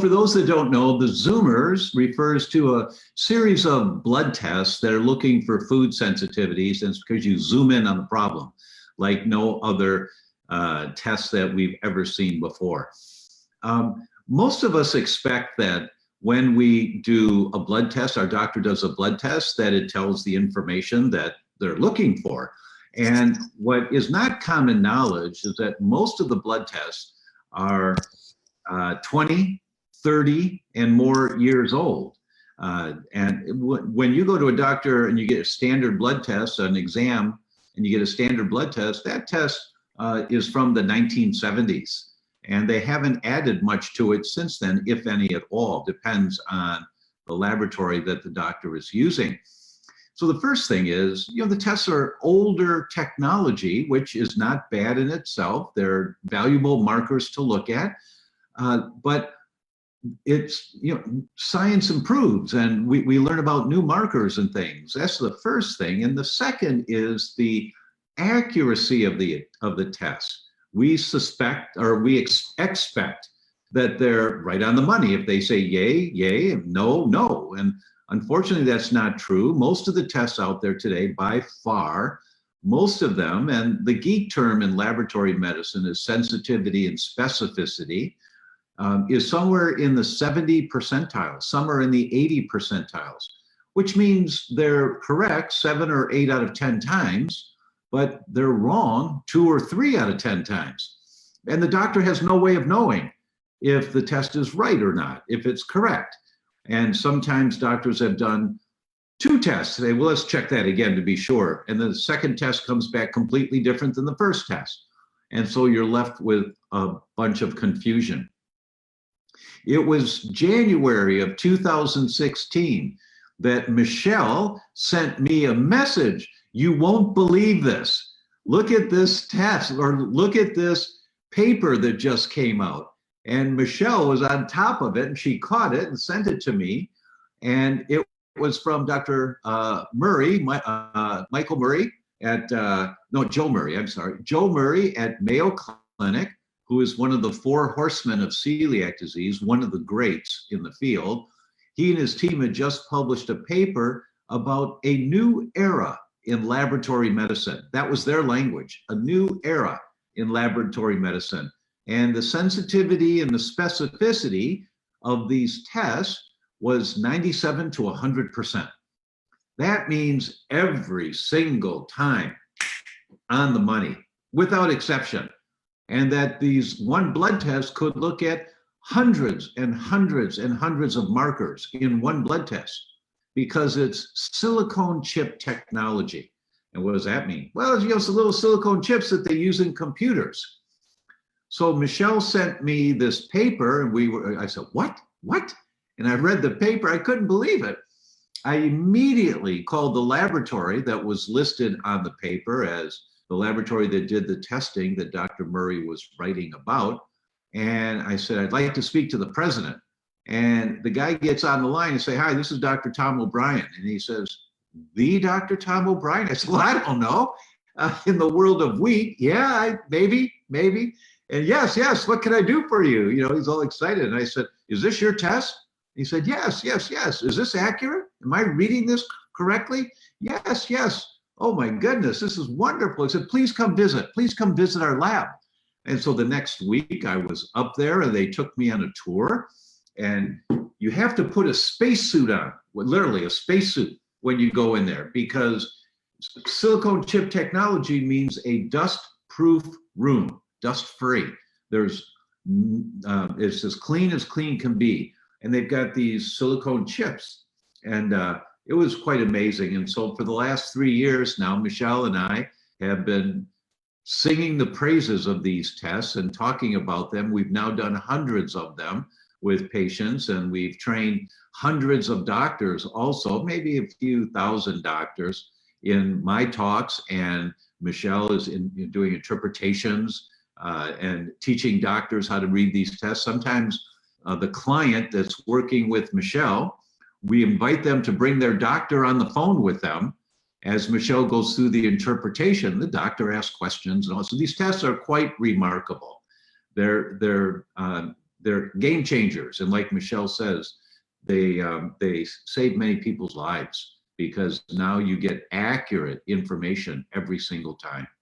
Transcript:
for those that don't know, the Zoomers refers to a series of blood tests that are looking for food sensitivities, and it's because you zoom in on the problem like no other tests that we've ever seen before. Most of us expect that when we do a blood test, our doctor does a blood test, that it tells the information that they're looking for. And what is not common knowledge is that most of the blood tests are 20, 30, and more years old. And when you go to a doctor and you get a standard blood test, an exam, and you get a standard blood test, that test is from the 1970s. And they haven't added much to it since then, if any at all. Depends on the laboratory that the doctor is using. So the first thing is, the tests are older technology, which is not bad in itself. They're valuable markers to look at, but it's, science improves and we learn about new markers and things. That's the first thing. And the second is the accuracy of the test. We suspect, or we expect that they're right on the money. If they say yay, yay, no, no. And unfortunately, that's not true. Most of the tests out there today, by far, most of them, and the geek term in laboratory medicine is sensitivity and specificity, is somewhere in the 70 percentiles, some are in the 80 percentiles, which means they're correct 7 or 8 out of 10 times, but they're wrong 2 or 3 out of 10 times. And the doctor has no way of knowing if the test is right or not, if it's correct. And sometimes doctors have done 2 tests. They say, well, let's check that again to be sure. And the second test comes back completely different than the first test. And so you're left with a bunch of confusion. It was January of 2016 that Michelle sent me a message. You won't believe this. Look at this test, or look at this paper that just came out. And Michelle was on top of it, and she caught it and sent it to me. And it was from Dr. Murray, Michael Murray at, Joe Murray, I'm sorry. Joe Murray at Mayo Clinic, who is one of the 4 horsemen of celiac disease, one of the greats in the field. He and his team had just published a paper about a new era in laboratory medicine. That was their language, a new era in laboratory medicine. And the sensitivity and the specificity of these tests was 97 to 100%. That means every single time on the money, without exception. And that these one blood test could look at hundreds and hundreds and hundreds of markers in one blood test, because it's silicone chip technology. And what does that mean? Well, it's little silicone chips that they use in computers. So Michelle sent me this paper, and I said, what? And I read the paper, I couldn't believe it. I immediately called the laboratory that was listed on the paper as the laboratory that did the testing that Dr. Murray was writing about. And I said, I'd like to speak to the president. And the guy gets on the line and say, hi, this is Dr. Tom O'Brien. And he says, the Dr. Tom O'Brien? I said, well, I don't know. In the world of wheat, yeah, maybe. And yes, what can I do for you? He's all excited. And I said, is this your test? He said, yes. Is this accurate? Am I reading this correctly? Yes. Oh my goodness, this is wonderful. He said, please come visit our lab. And so the next week I was up there and they took me on a tour, and you have to put a spacesuit on, literally a spacesuit when you go in there, because silicone chip technology means a dust-proof room, dust-free. It's as clean can be. And they've got these silicone chips, and it was quite amazing. And so for the last 3 years now, Michelle and I have been singing the praises of these tests and talking about them. We've now done hundreds of them with patients, and we've trained hundreds of doctors also, maybe a few thousand doctors in my talks. And Michelle is doing interpretations and teaching doctors how to read these tests. Sometimes the client that's working with Michelle, we invite them to bring their doctor on the phone with them. As Michelle goes through the interpretation, the doctor asks questions and all. So these tests are quite remarkable. They're they're game changers. And like Michelle says, they save many people's lives because now you get accurate information every single time.